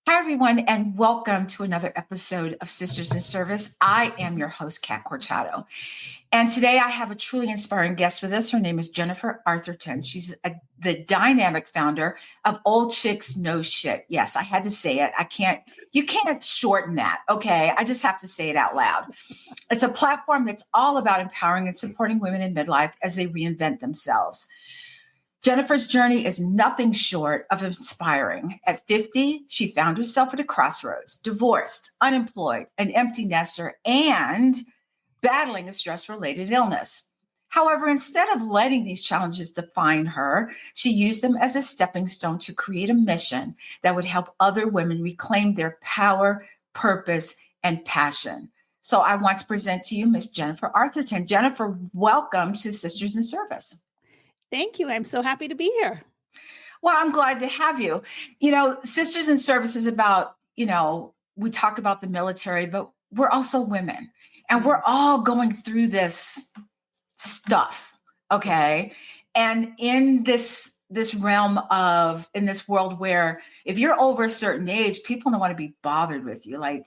Hi, everyone, and welcome to another episode of Sisters in Service. I am your host, Kat Corchado. And today I have a truly inspiring guest with us. Her name is Jennifer Arthurton. She's the dynamic founder of Old Chicks No Shit. Yes, I had to say it. You can't shorten that, okay? I just have to say it out loud. It's a platform that's all about empowering and supporting women in midlife as they reinvent themselves. Jennifer's journey is nothing short of inspiring. At 50, she found herself at a crossroads, divorced, unemployed, an empty nester, and battling a stress-related illness. However, instead of letting these challenges define her, she used them as a stepping stone to create a mission that would help other women reclaim their power, purpose, and passion. So I want to present to you Miss Jennifer Arthurton. Jennifer, welcome to Sisters in Service. Thank you. I'm so happy to be here. Well, I'm glad to have you. Sisters in Service is about, we talk about the military, but we're also women and we're all going through this stuff. Okay. And in this realm in this world where if you're over a certain age, people don't want to be bothered with you. Like,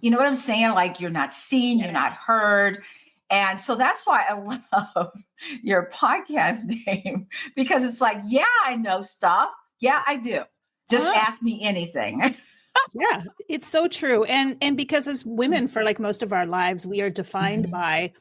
you know what I'm saying? Like you're not seen, you're not heard. And so that's why I love your podcast name, because it's like, yeah, I know stuff. Yeah, I do. Just ask me anything. Yeah, it's so true. And because as women, for like most of our lives, we are defined by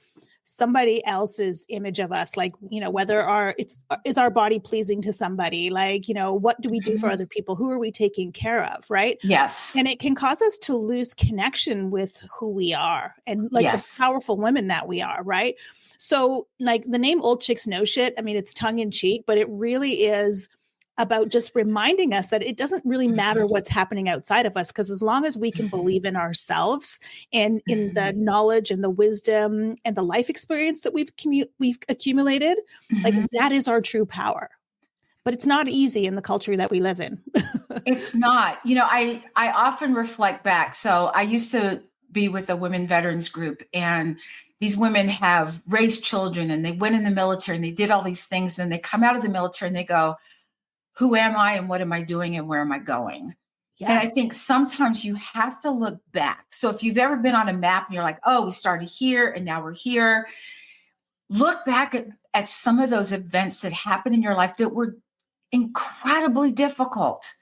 somebody else's image of us, like, whether is our body pleasing to somebody, like, what do we do for other people? Who are we taking care of? Right. Yes. And it can cause us to lose connection with who we are and like the powerful women that we are. Right. So like the name Old Chicks No Shit, I mean, it's tongue in cheek, but it really is about just reminding us that it doesn't really matter what's happening outside of us, because as long as we can believe in ourselves and in the knowledge and the wisdom and the life experience that we've accumulated, like that is our true power. But it's not easy in the culture that we live in. It's not. I often reflect back. So I used to be with a women veterans group, and these women have raised children and they went in the military and they did all these things. And they come out of the military and they go, who am I and what am I doing and where am I going? Yeah. And I think sometimes you have to look back. So if you've ever been on a map and you're like, oh, we started here and now we're here, look back at some of those events that happened in your life that were incredibly difficult.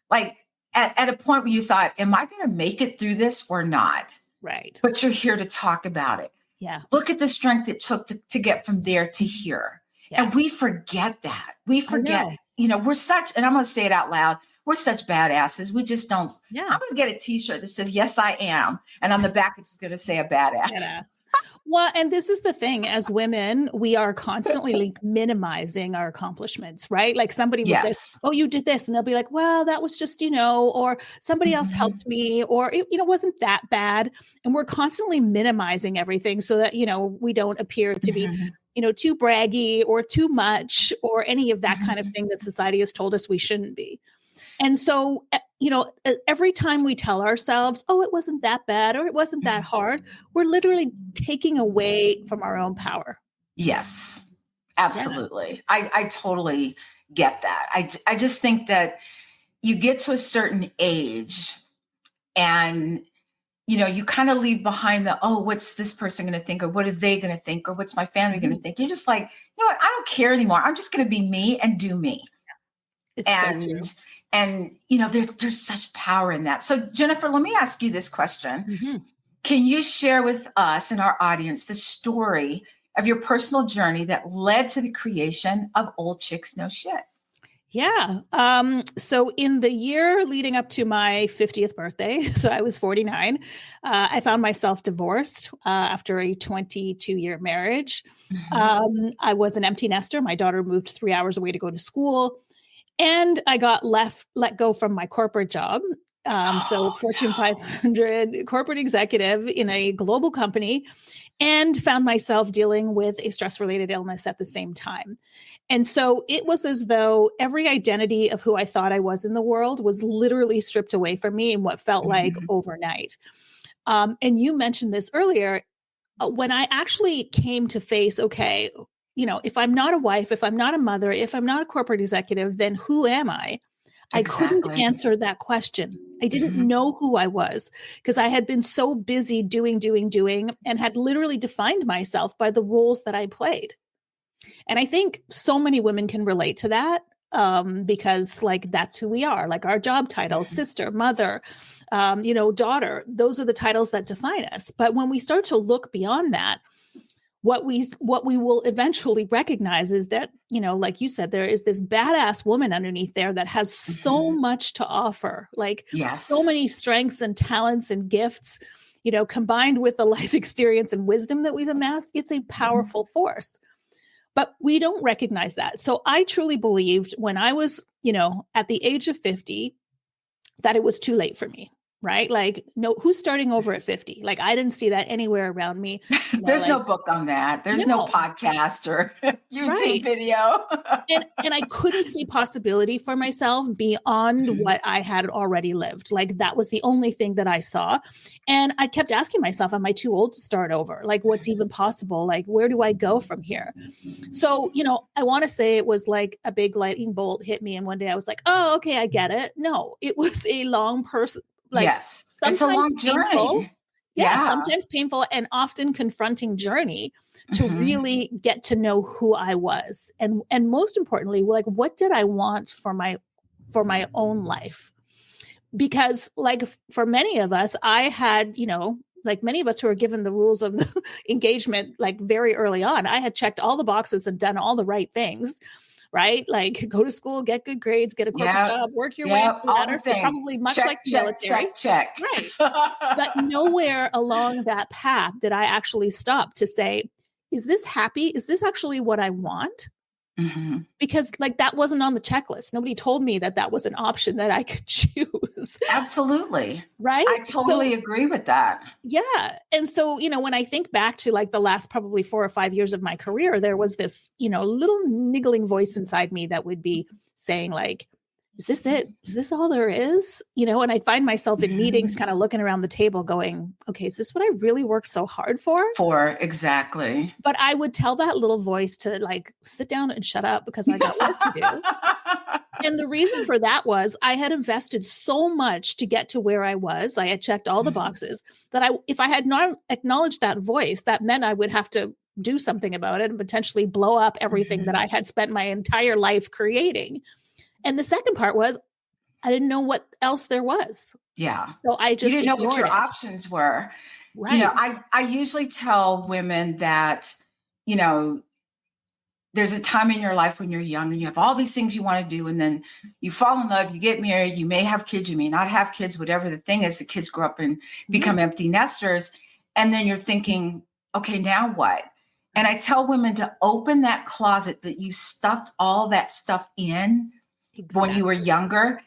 Like at a point where you thought, am I going to make it through this or not? Right. But you're here to talk about it. Yeah. Look at the strength it took to get from there to here. Yeah. And we forget that. We forget, we're such, and I'm going to say it out loud, we're such badasses. We just don't. Yeah. I'm going to get a t-shirt that says, yes, I am. And on the back, it's going to say a badass. Well, and this is the thing, as women, we are constantly like minimizing our accomplishments, right? Like somebody will say, oh, you did this. And they'll be like, well, that was just, or somebody else helped me, or it, wasn't that bad. And we're constantly minimizing everything so that, we don't appear to be, too braggy or too much or any of that kind of thing that society has told us we shouldn't be. And so, every time we tell ourselves, oh, it wasn't that bad or it wasn't that hard, we're literally taking away from our own power. Yes, absolutely. Yeah. I totally get that. I just think that you get to a certain age and, you kind of leave behind what's this person going to think? Or what are they going to think? Or what's my family going to think? You're just like, you know what? I don't care anymore. I'm just going to be me and do me. It's so true. And, there's such power in that. So Jennifer, let me ask you this question. Can you share with us and our audience the story of your personal journey that led to the creation of Old Chicks No Shit? Yeah. So in the year leading up to my 50th birthday, so I was 49, I found myself divorced after a 22-year marriage. I was an empty nester. My daughter moved 3 hours away to go to school. And I got let go from my corporate job. Fortune 500 corporate executive in a global company, and found myself dealing with a stress-related illness at the same time. And so it was as though every identity of who I thought I was in the world was literally stripped away from me in what felt like overnight. And you mentioned this earlier, when I actually came to face, okay, if I'm not a wife, if I'm not a mother, if I'm not a corporate executive, then who am I? I couldn't Exactly. answer that question. I didn't Mhm. know who I was because I had been so busy doing, and had literally defined myself by the roles that I played. And I think so many women can relate to that, because like that's who we are, like our job titles, Mhm. sister, mother, daughter, those are the titles that define us. But when we start to look beyond that, what we will eventually recognize is that, like you said, there is this badass woman underneath there that has so Mhm. much to offer, like so Yes. many strengths and talents and gifts, combined with the life experience and wisdom that we've amassed. It's a Mhm. powerful force, but we don't recognize that. So I truly believed when I was, at the age of 50, that it was too late for me. Right. Like, no, who's starting over at 50? Like, I didn't see that anywhere around me. There's no Like, book on that. There's no no, podcast or YouTube right. video. And I couldn't see possibility for myself beyond Mhm. what I had already lived. Like that was the only thing that I saw. And I kept asking myself, am I too old to start over? Like what's even possible? Like where do I go from here? So, I want to say it was like a big lightning bolt hit me and one day I was like, "Oh, okay, I get it." No, it was a long person, like Yes. It's a sometimes long painful. journey. Yeah, Yeah. sometimes painful and often confronting journey to Mhm. really get to know who I was, and most importantly, like what did I want for my own life? Because like for many of us, I had, like many of us who are given the rules of the engagement like very early on, I had checked all the boxes and done all the right things, right? Like go to school, get good grades, get a corporate Yeah. job, work your way up Yeah. the All ladder. the So things. probably much like Check, the check, military. check, check. Right. But nowhere along that path did I actually stop to say, is this happy? Is this actually what I want? Mhm. Because like that wasn't on the checklist. Nobody told me that that was an option that I could choose. Absolutely. Right. I So, totally agree with that. yeah. And so, when I think back to like the last probably 4 or 5 years of my career, there was this, little niggling voice inside me that would be saying, like, is this it? Is this all there is? And I'd find myself in meetings Mhm. kind of looking around the table going, okay, is this what I really worked so hard for? For exactly. But I would tell that little voice to like sit down and shut up because I got work to do. And the reason for that was I had invested so much to get to where I was. I had checked all the Mhm. boxes that if I had not acknowledged that voice, that meant I would have to do something about it and potentially blow up everything that Mhm. I had spent my entire life creating. And the second part was I didn't know what else there was. Yeah. So I You just didn't know what ignored your it. options were. Right. I usually tell women that, you know, there's a time in your life when you're young and you have all these things you want to do, and then you fall in love, you get married, you may have kids, you may not have kids, whatever the thing is, the kids grow up and Mhm. become empty nesters. And then you're thinking, okay, now what? And I tell women to open that closet that you stuffed all that stuff in when you were Exactly. younger.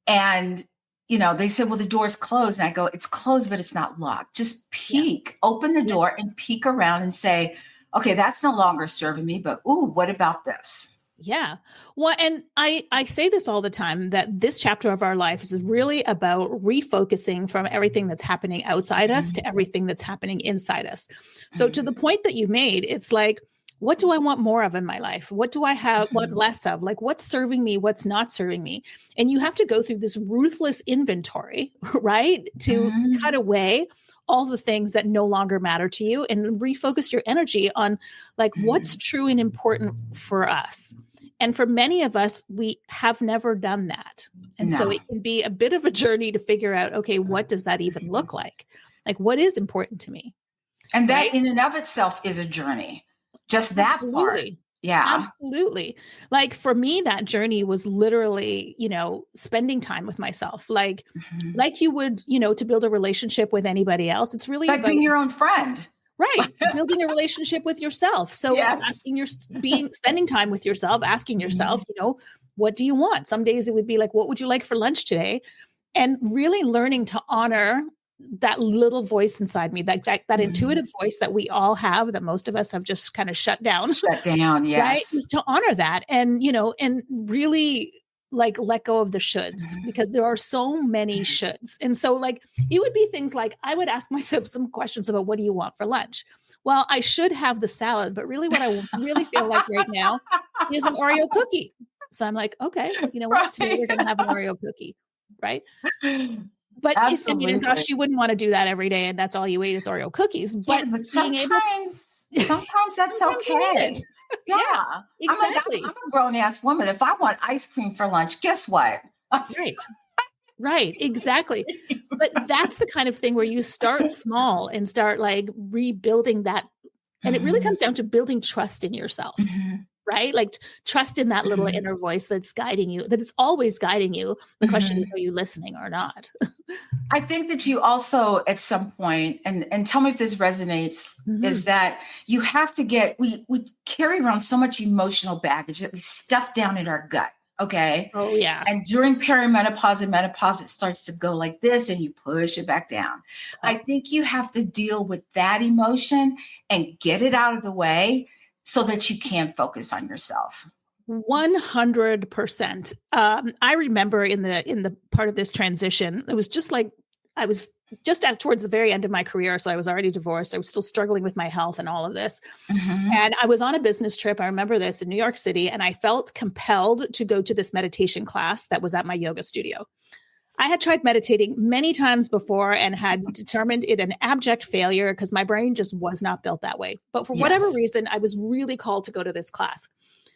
And, they said, well, the door's closed. And I go, it's closed, but it's not locked. Just Yeah. peek, open the Yeah. door and peek around and say, okay, that's no longer serving me, but ooh, what about this? Yeah. Well, and I say this all the time that this chapter of our life is really about refocusing from everything that's happening outside us Mhm. to everything that's happening inside us. So to Mhm. the point that you made, it's like, what do I want more of in my life? What do I have want Mhm. less of? Like what's serving me, what's not serving me? And you have to go through this ruthless inventory, right? To cut Mhm. away all the things that no longer matter to you and refocus your energy on like what's Mhm. true and important for us. And for many of us, we have never done that. And so No. it can be a bit of a journey to figure out, okay, what does that even Mhm. look like? Like, what is important to me? And that Right? in and of itself is a journey. Just that part. Absolutely. Yeah. Absolutely. Like for me, that journey was literally, spending time with myself. Mhm. Like you would, to build a relationship with anybody else. It's really Like about being your own friend. right, building a relationship with yourself. So Yes. asking your being spending time with yourself, asking yourself, Mhm. what do you want? Some days it would be like, what would you like for lunch today? And really learning to honor that little voice inside me, that Mhm. intuitive voice that we all have, that most of us have just kind of shut down, Shut down. right? Yes. Is to honor that and, and really like let go of the shoulds Mhm. because there are so many Mhm. shoulds. And so like it would be things like I would ask myself some questions about what do you want for lunch? Well, I should have the salad, but really what I really feel like right now is an Oreo cookie. So I'm like, okay, you know what? Today Right. we're going to have an Oreo cookie. Right. But I mean, Absolutely. gosh, you wouldn't want to do that every day. And that's all you ate is Oreo cookies. Yeah, But but being able, sometimes that's sometimes you need okay. it. Yeah. Yeah, I'm exactly. a grown ass woman. If I want ice cream for lunch, guess what? Right. Right. Exactly. But that's the kind of thing where you start small and start like rebuilding that. And it really Mhm, comes down to building trust in yourself, mhm, right? Like trust in that little mhm, inner voice that's guiding you, that is always guiding you. The question is, mhm. are you listening or not? I think that you also, at some point, and tell me if this resonates, is Mhm. that you have to we carry around so much emotional baggage that we stuff down in our gut. Okay. Oh, yeah. And during perimenopause and menopause, it starts to go like this and you push it back down. I Yeah. think you have to deal with that emotion and get it out of the way so that you can focus on yourself. 100%. I remember in the part of this transition, it was just like I was just out towards the very end of my career. So I was already divorced. I was still struggling with my health and all of this. Mhm. And I was on a business trip. I remember this in New York City, and I felt compelled to go to this meditation class that was at my yoga studio. I had tried meditating many times before and had determined it an abject failure because my brain just was not built that way. But for whatever Yes. reason, I was really called to go to this class.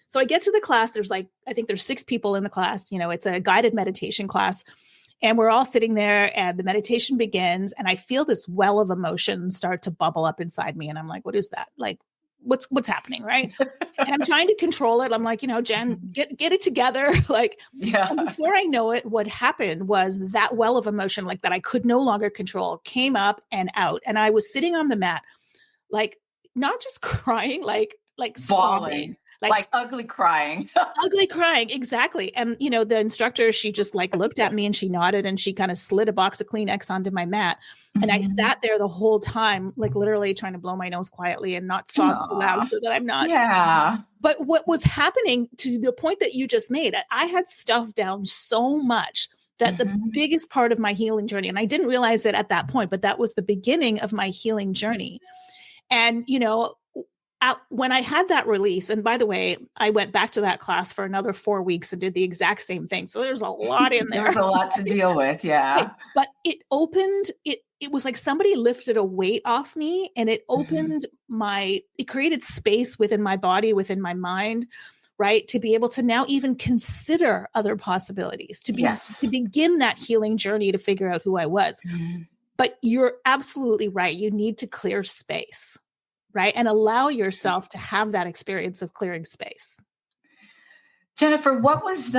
So I get to the class. There's like, I think there's 6 people in the class. You know, it's a guided meditation class. And we're all sitting there and the meditation begins. And I feel this well of emotion start to bubble up inside me. And I'm like, what is that? Like, what's happening? Right. And I'm trying to control it. I'm like, Jen, get it together. Like, and Yeah. before I know it, what happened was that well of emotion, like that I could no longer control, came up and out. And I was sitting on the mat, like not just crying, like sobbing, Bawling, like like ugly crying. ugly crying, exactly. And the instructor, she just like looked at me and she nodded and she kind of slid a box of Kleenex onto my mat. And I Mhm. sat there the whole time, like literally trying to blow my nose quietly and not sob too loud Aw. so that I'm not. Yeah. But what was happening, to the point that you just made, I had stuffed down so much that the Mhm. biggest part of my healing journey, and I didn't realize it at that point, but that was the beginning of my healing journey. And, when I had that release, and by the way, I went back to that class for another 4 weeks and did the exact same thing. So there's a lot in There there. was a lot to deal with, Right. yeah. But it was like somebody lifted a weight off me, and Mhm. it created space within my body, within my mind, right? To be able to now even consider other possibilities, to Yes. begin that healing journey to figure out who I was. Mhm. But you're absolutely right. You need to clear space, right? And allow yourself to have that experience of clearing space. Jennifer, what was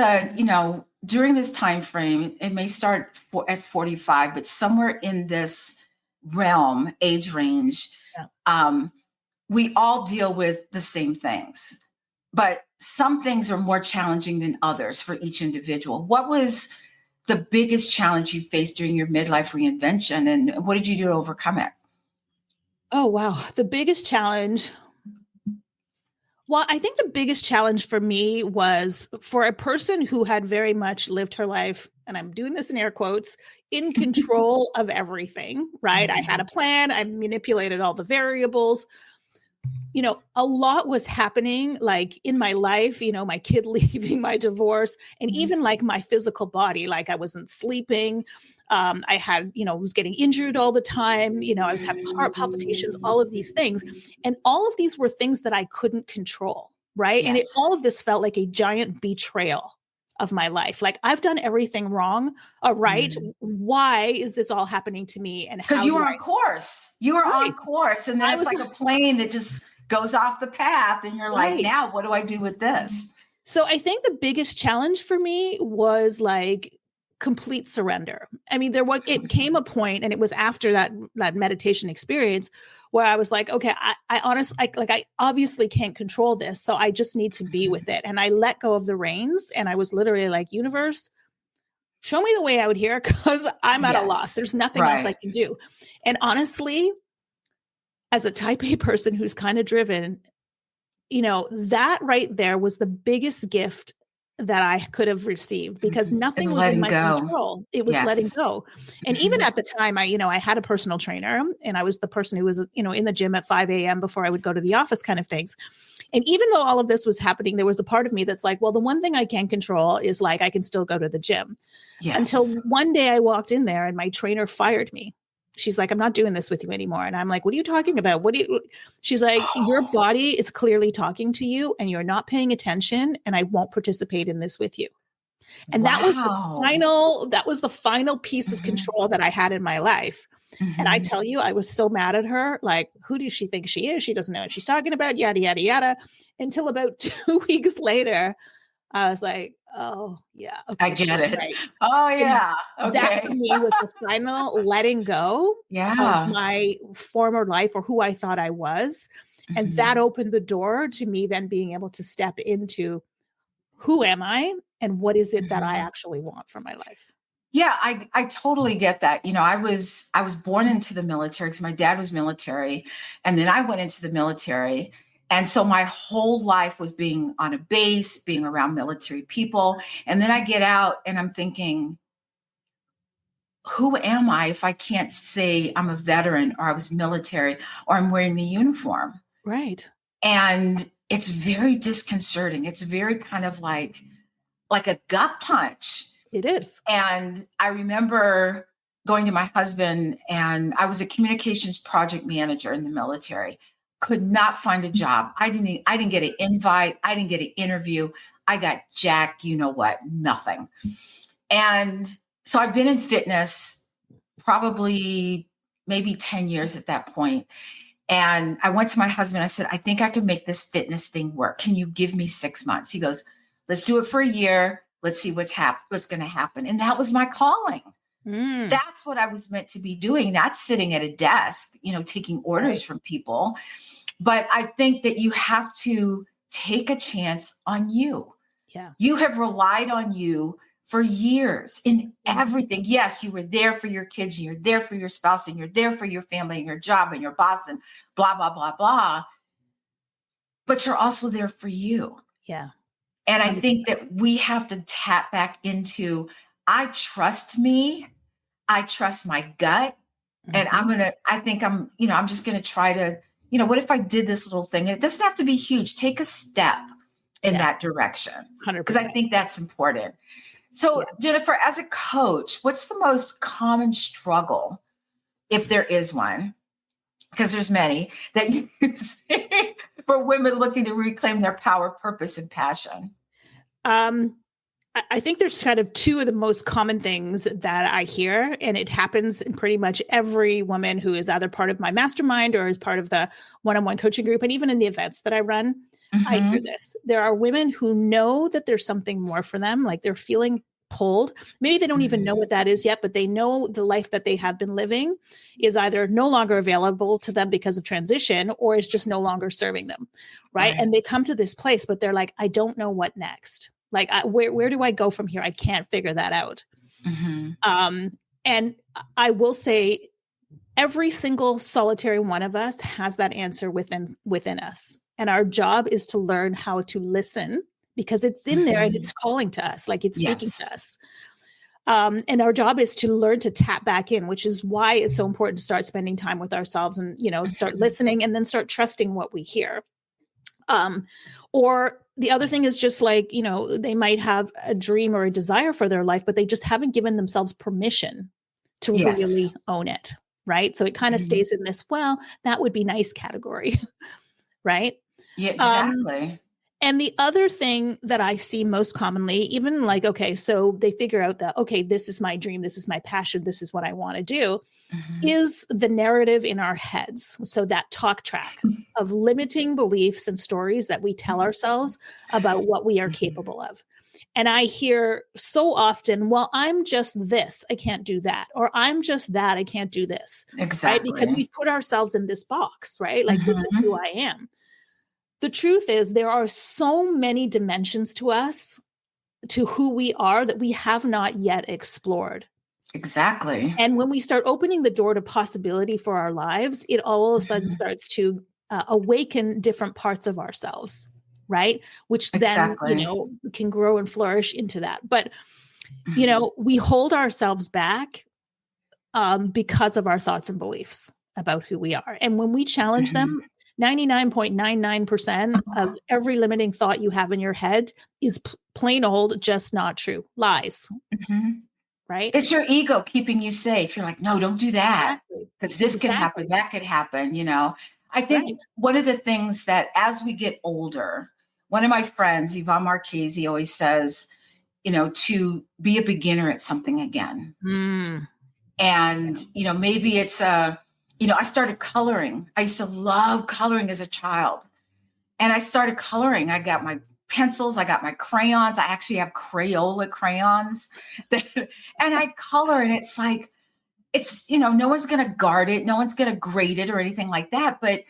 during this time frame, it may start at 45, but somewhere in this realm, age range, Yeah. um, we all deal with the same things, but some things are more challenging than others for each individual. What was the biggest challenge you faced during your midlife reinvention, and what did you do to overcome it? Oh, wow. The biggest challenge. Well, I think the biggest challenge for me was for a person who had very much lived her life, and I'm doing this in air quotes, in control of everything, right? I had a Mhm. plan, I manipulated all the variables. A lot was happening like in my life, my kid leaving, my divorce, and Mhm. even like my physical body. Like I wasn't sleeping. I had, was getting injured all the time. I was having heart palpitations, all of these things. And all of these were things that I couldn't control. Right. And Yes, all of this felt like a giant betrayal of my life. Like I've done everything wrong. Right. Why is this all happening to me? And because how you do were I? on course. You were Right. on course, and then I it's was like a plane that just goes off the path, and you're like, right. now what do I do with this? So I think the biggest challenge for me was like complete surrender. I mean, it came a point, and it was after that meditation experience where I was like, okay, I honestly, I obviously can't control this, so I just need to be with it. And I let go of the reins, and I was literally like, universe, show me the way out here because I'm at a loss. Yes, There's nothing else I right. can do. And honestly, as a type A person who's kind of driven, that right there was the biggest gift that I could have received, because It's nothing was in letting my go. control. It was letting Yes. go. And even at the time, I had a personal trainer, and I was the person who was, in the gym at 5 a.m. before I would go to the office, kind of things. And even though all of this was happening, there was a part of me that's like, well, the one thing I can control is like, I can still go to the gym. Until Yes. one day I walked in there and my trainer fired me. She's like, I'm not doing this with you anymore. And I'm like, what are you talking about? She's like, your body is clearly talking to you and you're not paying attention, and I won't participate in this with you. And Wow. that was the final piece of Mhm. control that I had in my life. And I Mhm. tell you, I was so mad at her. Like, who does she think she is? She doesn't know what she's talking about, yada, yada, yada. Until about 2 weeks later, I was like, oh, yeah, I okay, get she's it. right. Oh, And yeah. that for Okay. me was the final letting go of Yeah. my former life, or who I thought I was. And that Mhm. opened the door to me then being able to step into, who am I and what is it that I Mhm. actually want for my life? Yeah, I totally get that. I was born into the military because my dad was military, and then I went into the military. And so my whole life was being on a base, being around military people. And then I get out and I'm thinking, who am I if I can't say I'm a veteran or I was military or I'm wearing the uniform? Right. And it's very disconcerting. It's very kind of like a gut punch. It is. And I remember going to my husband, and I was a communications project manager in the military. Could not find a job. I didn't get an invite. I didn't get an interview. I got jack, you know what, nothing. And so I've been in fitness probably maybe 10 years at that point. And I went to my husband. I said, I think I can make this fitness thing work. Can you give me 6 months? He goes, let's do it for a year. Let's see what's going to happen. And that was my calling. Mm, That's what I was meant to be doing, not sitting at a desk, taking orders right. from people. But I think that you have to take a chance on you. Yeah. You have relied on you for years in Mhm. everything. Yes, you were there for your kids, and you're there for your spouse, and you're there for your family and your job and your boss and blah, blah, blah, blah. But you're also there for you. Yeah. And I think 100%. that we have to tap back into, I trust me, I trust my gut. And Mhm. I think I'm just going to try to, what if I did this little thing? And it doesn't have to be huge. Take a step in Yeah. that direction, because I 100%. think that's important. So, Yeah. Jennifer, as a coach, what's the most common struggle, if there is one? Because there's many that you see for women looking to reclaim their power, purpose, and passion. Um, I think there's kind of two of the most common things that I hear, and it happens in pretty much every woman who is either part of my mastermind or is part of the one-on-one coaching group. And even in the events that I run, I hear Hmm. this. There are women who know that there's something more for them, like they're feeling pulled. Maybe they don't even know Hmm. what that is yet, but they know the life that they have been living is either no longer available to them because of transition, or is just no longer serving them. Right. Right. And they come to this place, but they're like, I don't know what next. Like, where do I go from here? I can't figure that out. Hmm. Um, and I will say, every single solitary one of us has that answer within us, and our job is to learn how to listen, because it's in there and Hmm. it's calling to us, like it's speaking Yes. to us. And our job is to learn to tap back in, which is why it's so important to start spending time with ourselves and start Hmm. listening and then start trusting what we hear. Um, or the other thing is just like, they might have a dream or a desire for their life, but they just haven't given themselves permission to Yes. really own it. Right. So it kind of Hmm. stays in this, well, that would be nice category. Right. Yeah, Um, exactly. and the other thing that I see most commonly, even like, okay, so they figure out that, okay, this is my dream, this is my passion, this is what I want to do, Hmm. is the narrative in our heads. So that talk track of limiting beliefs and stories that we tell ourselves about what we are capable of. And I hear so often, well, I'm just this, I can't do that. Or I'm just that, I can't do this. Right. Because Exactly. we've put ourselves in this box, right? Like, this is who Hmm. I am. The truth is, there are so many dimensions to us, to who we are, that we have not yet explored. Exactly. And when we start opening the door to possibility for our lives, it all of a sudden Hmm. starts to awaken different parts of ourselves, right? Which then, Exactly. can grow and flourish into that. But, Mhm. we hold ourselves back because of our thoughts and beliefs about who we are. And when we challenge Mhm. them, 99.99% of every limiting thought you have in your head is plain old, just not true. Lies, Mhm. right? It's your ego keeping you safe. You're like, no, don't do that Exactly. because this could happen, Exactly. that could happen. I think Right. one of the things that as we get older, one of my friends, Yvonne Marchese, always says, to be a beginner at something again. Mm, And, maybe it's I started coloring. I used to love coloring as a child. And I started coloring. I got my pencils, I got my crayons. I actually have Crayola crayons. And I color, and it's like, no one's going to guard it, no one's going to grade it or anything like that. But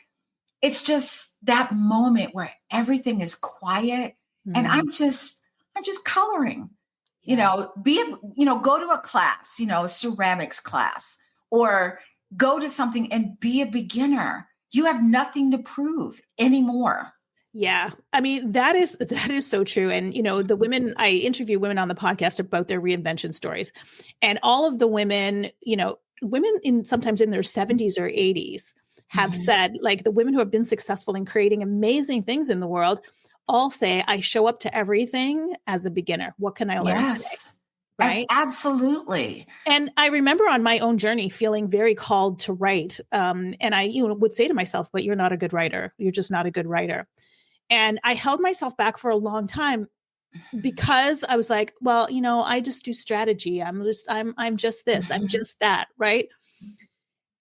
it's just that moment where everything is quiet and mm, I'm just coloring. yeah. Go to a class, a ceramics class, or go to something and be a beginner. You have nothing to prove anymore. Yeah. I mean, that is so true. And the women I interview women on the podcast about their reinvention stories. And all of the women, women in sometimes in their 70s or 80s have Mhm. said, like the women who have been successful in creating amazing things in the world all say, I show up to everything as a beginner. What can I learn today? Yes. Right. Absolutely. And I remember on my own journey feeling very called to write. And I, would say to myself, but you're not a good writer. You're just not a good writer. And I held myself back for a long time because I was like, well, I just do strategy. I'm just this, I'm Mhm. just that, right?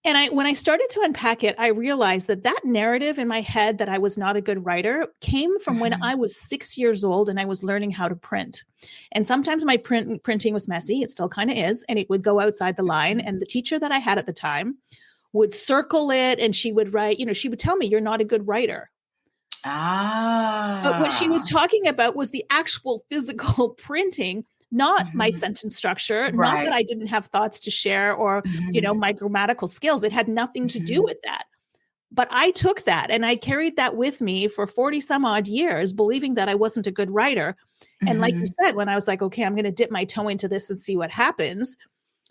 And when I started to unpack it, I realized that narrative in my head that I was not a good writer came from when Mhm. I was 6 years old and I was learning how to print. And sometimes my printing was messy. It still kind of is. And it would go outside the line. Mhm. And the teacher that I had at the time would circle it and she would write, she would tell me, you're not a good writer. But what she was Ah. talking about was the actual physical printing, not my Mhm. sentence structure, not that Right. I didn't have thoughts to share or, Mhm. my grammatical skills. It had nothing to do Mhm. with that. But I took that and I carried that with me for 40 some odd years, believing that I wasn't a good writer. And like you Mhm. said, when I was like, okay, I'm going to dip my toe into this and see what happens,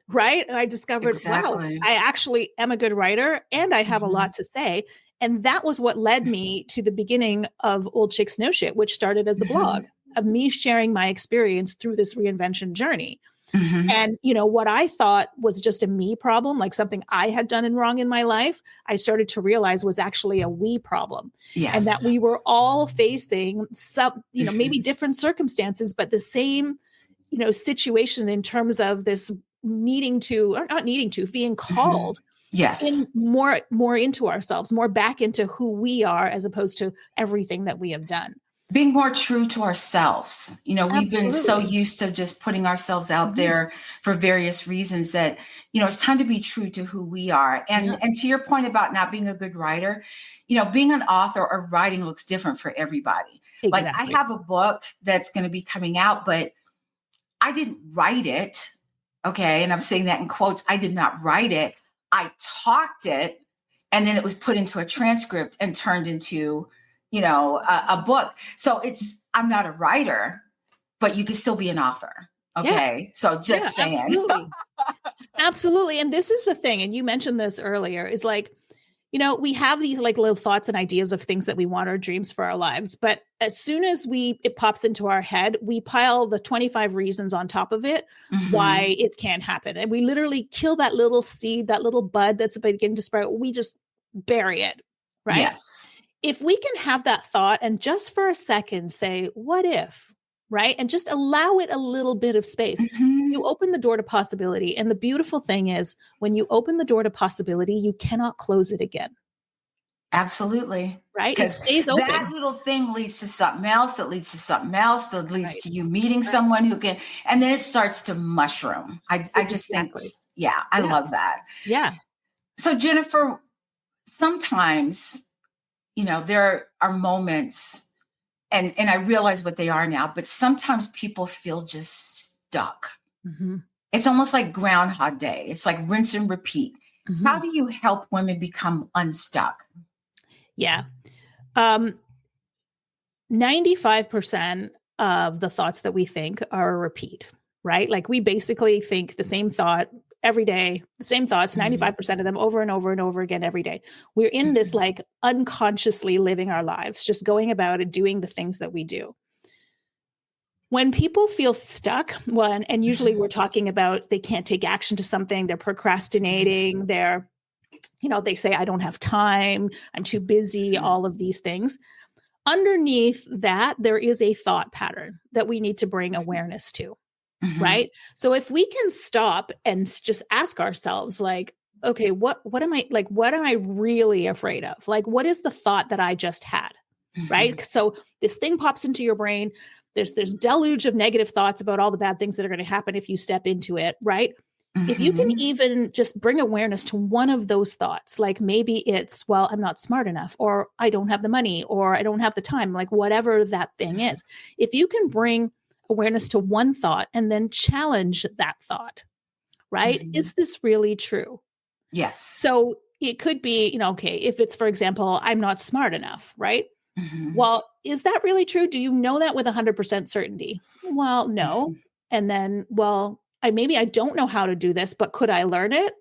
right? I discovered, wow, Exactly. I actually am a good writer and I have a Mhm. lot to say. And that was what led me to the beginning of Old Chicks No Shit, which started as a blog Mhm. of me sharing my experience through this reinvention journey. Mhm. And, what I thought was just a me problem, like something I had done and wrong in my life, I started to realize was actually a we problem. And that Yes. we were all facing some, maybe Mhm. different circumstances, but the same situation in terms of this needing to or not needing to being Mhm. called Yes. in more into ourselves, more back into who we are as opposed to everything that we have done. Being more true to ourselves. We've been so Absolutely. used to just putting ourselves out Mhm. there for various reasons that, it's time to be true to who we are. Yeah, And to your point about not being a good writer, being an author or writing looks different for everybody. Like I exactly. have a book that's going to be coming out, but I didn't write it. Okay. And I'm saying that in quotes. I did not write it. I talked it, and then it was put into a transcript and turned into, a book. So I'm not a writer, but you can still be an author. Yeah, Okay. So yeah, just saying. absolutely. Absolutely. And this is the thing, and you mentioned this earlier, is like, we have these like little thoughts and ideas of things that we want our dreams for our lives. But as soon as it pops into our head, we pile the 25 reasons on top of it Mhm. why it can't happen. And we literally kill that little seed, that little bud that's beginning to sprout. We just bury it. Right. Yes. If we can have that thought and just for a second say, what if, right? And just allow it a little bit of space, you Mhm. open the door to possibility. And the beautiful thing is, when you open the door to possibility, you cannot close it again, Absolutely. right? It Because stays that open. little thing leads to something else, that leads to something else, that leads Right. to you meeting Right. someone who can, and then it starts to mushroom. I just think, Exactly. yeah, I Yeah. love that. Yeah. So, Jennifer, sometimes, there are moments, and I realize what they are now, but sometimes people feel just stuck. Mhm. It's almost like Groundhog Day. It's like rinse and repeat. How Mhm. do you help women become unstuck? Yeah. Um, 95% of the thoughts that we think are a repeat, right? Like we basically think the same thought every day, the same thoughts, 95% of them over and over and over again every day. We're in this like unconsciously living our lives, just going about it, doing the things that we do. When people feel stuck, and usually we're talking about they can't take action to something, they're procrastinating, they say, I don't have time, I'm too busy, all of these things. Underneath that, there is a thought pattern that we need to bring awareness to. Right. So if we can stop and just ask ourselves, like, okay, what am I really afraid of? Like, what is the thought that I just had? Right. So this thing pops into your brain. There's deluge of negative thoughts about all the bad things that are going to happen if you step into it. Right. If you can even just bring awareness to one of those thoughts, like maybe it's, well, I'm not smart enough, or I don't have the money, or I don't have the time, like whatever that thing is. If you can bring awareness to one thought and then challenge that thought, right? Is this really true? Yes. So it could be, okay, if it's, for example, I'm not smart enough, right? Well, is that really true? Do you know that with 100% certainty? Well, no. And then, well, maybe I don't know how to do this, but could I learn it?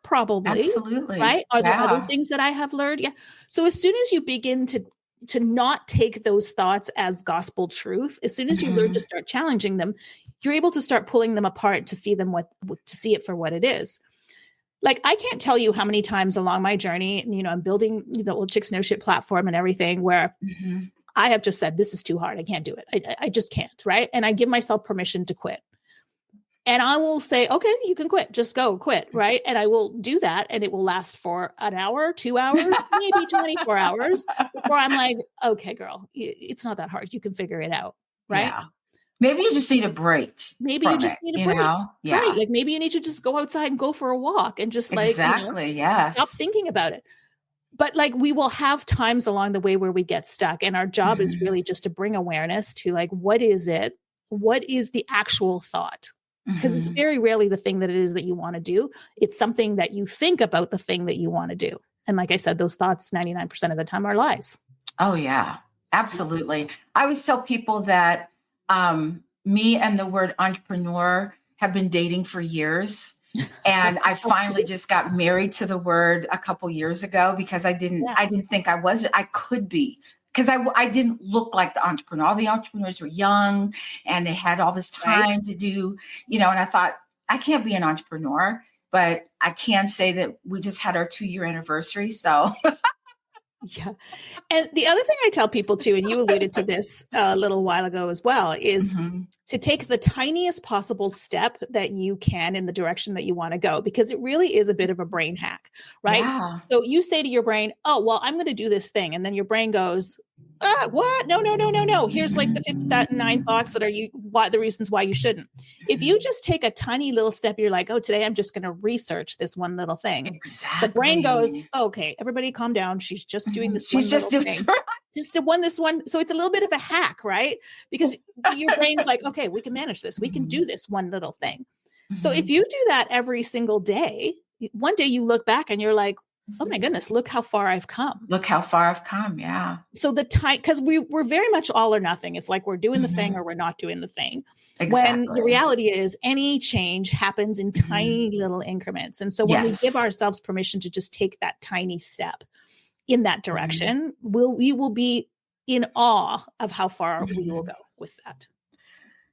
Probably. Absolutely. Right? Are there other things that I have learned? Yeah. So as soon as you begin to not take those thoughts as gospel truth, as soon as you learn to start challenging them, you're able to start pulling them apart to see it for what it is. Like, I can't tell you how many times along my journey, I'm building the Old Chicks No Shit platform and everything, where I have just said, this is too hard. I can't do it. I just can't. Right. And I give myself permission to quit. And I will say, okay, you can quit, just go quit. Right. And I will do that. And it will last for an hour, 2 hours, maybe 24 hours before I'm like, okay, girl, it's not that hard. You can figure it out. Right. Yeah. Maybe you just need a break. Maybe you just need a break. Yeah. Right. Like maybe you need to just go outside and go for a walk and just yes. stop thinking about it. But like, we will have times along the way where we get stuck, and our job is really just to bring awareness to, like, what is it? What is the actual thought? Because it's very rarely the thing that it is that you want to do. It's something that you think about the thing that you want to do. And like I said, those thoughts 99% of the time are lies. Oh, yeah, absolutely. I always tell people that me and the word entrepreneur have been dating for years. And I finally just got married to the word a couple years ago, because I didn't think I could be. Because I didn't look like the entrepreneur. All the entrepreneurs were young and they had all this time to do, and I thought, I can't be an entrepreneur, but I can say that we just had our 2-year anniversary. So yeah. And the other thing I tell people too, and you alluded to this a little while ago as well, is to take the tiniest possible step that you can in the direction that you want to go, because it really is a bit of a brain hack, right? Yeah. So you say to your brain, oh, well, I'm going to do this thing. And then your brain goes, what? No. Here's like the 59 thoughts that are the reasons why you shouldn't. If you just take a tiny little step, you're like, oh, today I'm just going to research this one little thing. Exactly. The brain goes, okay, everybody calm down. She's just doing this. She's just doing just to this one. So it's a little bit of a hack, right? Because your brain's like, okay, we can manage this. We can do this one little thing. So if you do that every single day, one day you look back and you're like, oh my goodness, look how far I've come. Look how far I've come. Yeah. So because we're very much all or nothing. It's like we're doing the thing or we're not doing the thing. Exactly. When the reality is any change happens in tiny little increments. And so when we give ourselves permission to just take that tiny step in that direction, we will be in awe of how far we will go with that.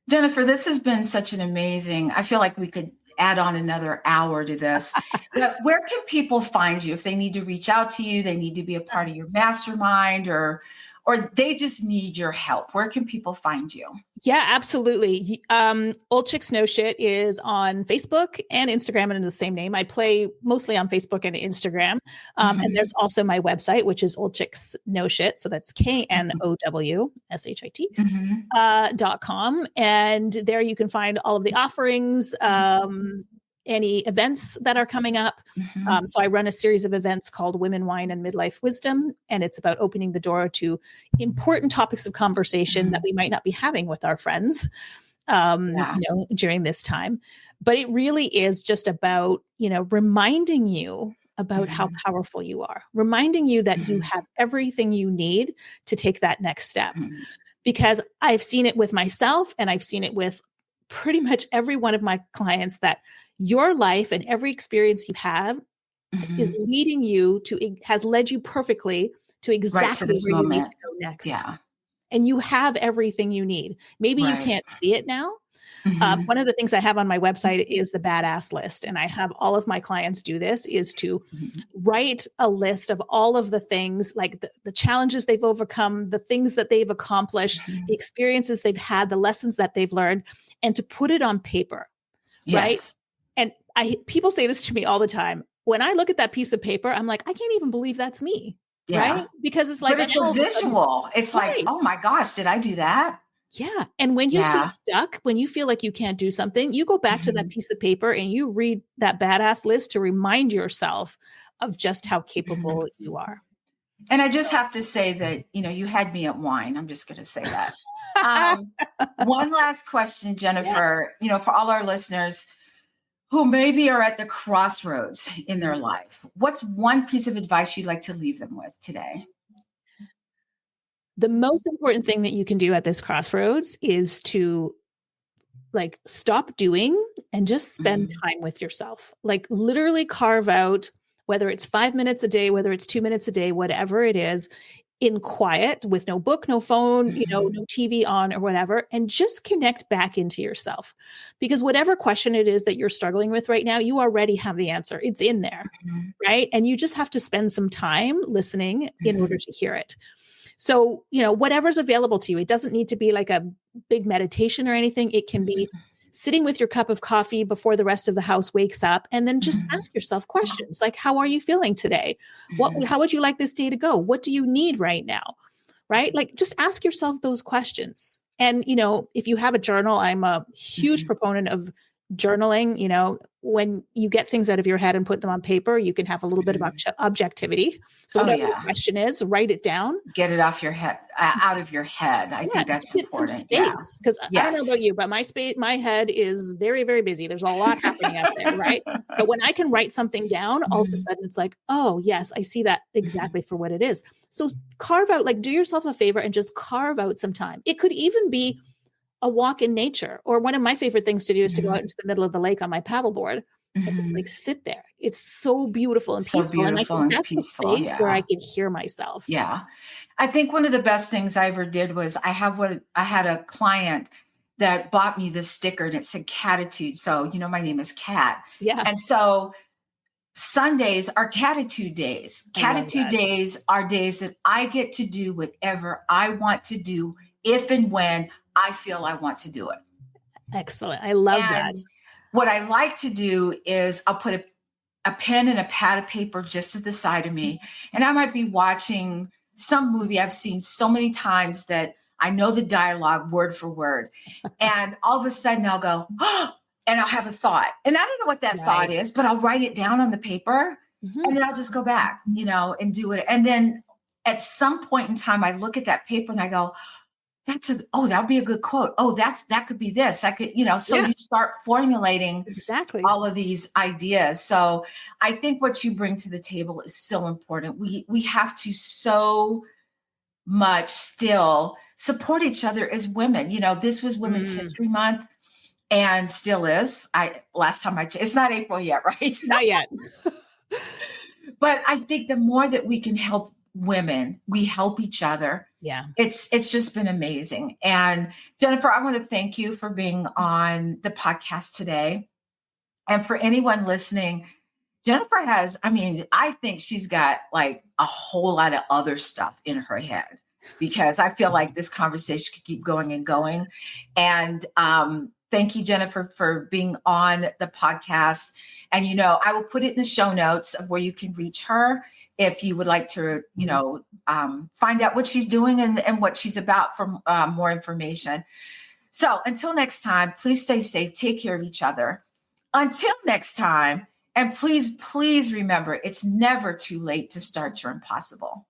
Jennifer, this has been such an amazing, I feel like we could add on another hour to this. But where can people find you if they need to reach out to you, they need to be a part of your mastermind, or they just need your help? Where can people find you? Yeah, absolutely. Old Chicks No Shit is on Facebook and Instagram and the same name. I play mostly on Facebook and Instagram. And there's also my website, which is Old Chicks No Shit. So that's KNOWSHIT.com. And there you can find all of the offerings, any events that are coming up. So I run a series of events called Women, Wine, and Midlife Wisdom. And it's about opening the door to important topics of conversation that we might not be having with our friends, during this time. But it really is just about, reminding you about how powerful you are, reminding you that you have everything you need to take that next step. Because I've seen it with myself, and I've seen it with pretty much every one of my clients, that your life and every experience you have is leading you to, has led you perfectly to Right to exactly this where you need moment. to go next. Yeah. And you have everything you need. Maybe you Right. can't see it now. One of the things I have on my website is the badass list. And I have all of my clients do this, is to write a list of all of the things, like the challenges they've overcome, the things that they've accomplished, the experiences they've had, the lessons that they've learned, and to put it on paper. Right. Yes. And people say this to me all the time. When I look at that piece of paper, I'm like, I can't even believe that's me. Yeah. Right. Because it's like, But it's now a all of a sudden, visual. It's like, right. oh my gosh, did I do that? Yeah. And when you feel Yeah. stuck, when you feel like you can't do something, you go back to that piece of paper and you read that badass list to remind yourself of just how capable you are. And I just have to say that, you had me at wine. I'm just going to say that. One last question, Jennifer, for all our listeners who maybe are at the crossroads in their life, what's one piece of advice you'd like to leave them with today? The most important thing that you can do at this crossroads is to stop doing and just spend time with yourself. Like literally carve out, whether it's 5 minutes a day, whether it's 2 minutes a day, whatever it is, in quiet, with no book, no phone, no TV on or whatever, and just connect back into yourself. Because whatever question it is that you're struggling with right now, you already have the answer. It's in there, right? And you just have to spend some time listening in order to hear it. So, whatever's available to you, it doesn't need to be like a big meditation or anything. It can be sitting with your cup of coffee before the rest of the house wakes up, and then just ask yourself questions like, how are you feeling today? How would you like this day to go? What do you need right now? Right? Like, just ask yourself those questions. And, if you have a journal, I'm a huge proponent of journaling. When you get things out of your head and put them on paper, you can have a little bit of objectivity. So whatever the question is, write it down. Get it off your head, out of your head. I think that's important. Some space, because I don't know about you, but my head is very, very busy. There's a lot happening out there, right? But when I can write something down, all of a sudden it's like, oh yes, I see that exactly for what it is. So carve out, do yourself a favor and just carve out some time. It could even be a walk in nature, or one of my favorite things to do is to go out into the middle of the lake on my paddleboard and just sit there. It's so beautiful and peaceful. And I think that's the space where I can hear myself. Yeah. I think one of the best things I ever did was I had a client that bought me this sticker and it said Catitude. So, my name is Cat. Yeah. And so Sundays are Catitude days. Catitude days are days that I get to do whatever I want to do if and when I feel I want to do it. Excellent. I love that. What I like to do is I'll put a pen and a pad of paper just at the side of me. And I might be watching some movie I've seen so many times that I know the dialogue word for word. And all of a sudden I'll go, oh, and I'll have a thought. And I don't know what that thought is, but I'll write it down on the paper and then I'll just go back, and do it. And then at some point in time, I look at that paper and I go, that'd be a good quote. Oh, that could be this. That could, so you start formulating all of these ideas. So I think what you bring to the table is so important. We have to so much still support each other as women. This was Women's History Month and still is. It's not April yet, right? Not yet. But I think the more that we can help women, we help each other. Yeah. It's just been amazing. And Jennifer, I want to thank you for being on the podcast today. And for anyone listening, Jennifer I think she's got like a whole lot of other stuff in her head, because I feel like this conversation could keep going and going. And thank you, Jennifer, for being on the podcast. And, I will put it in the show notes of where you can reach her if you would like to, find out what she's doing and what she's about for more information. So until next time, please stay safe. Take care of each other. Until next time. And please, please remember, it's never too late to start your impossible.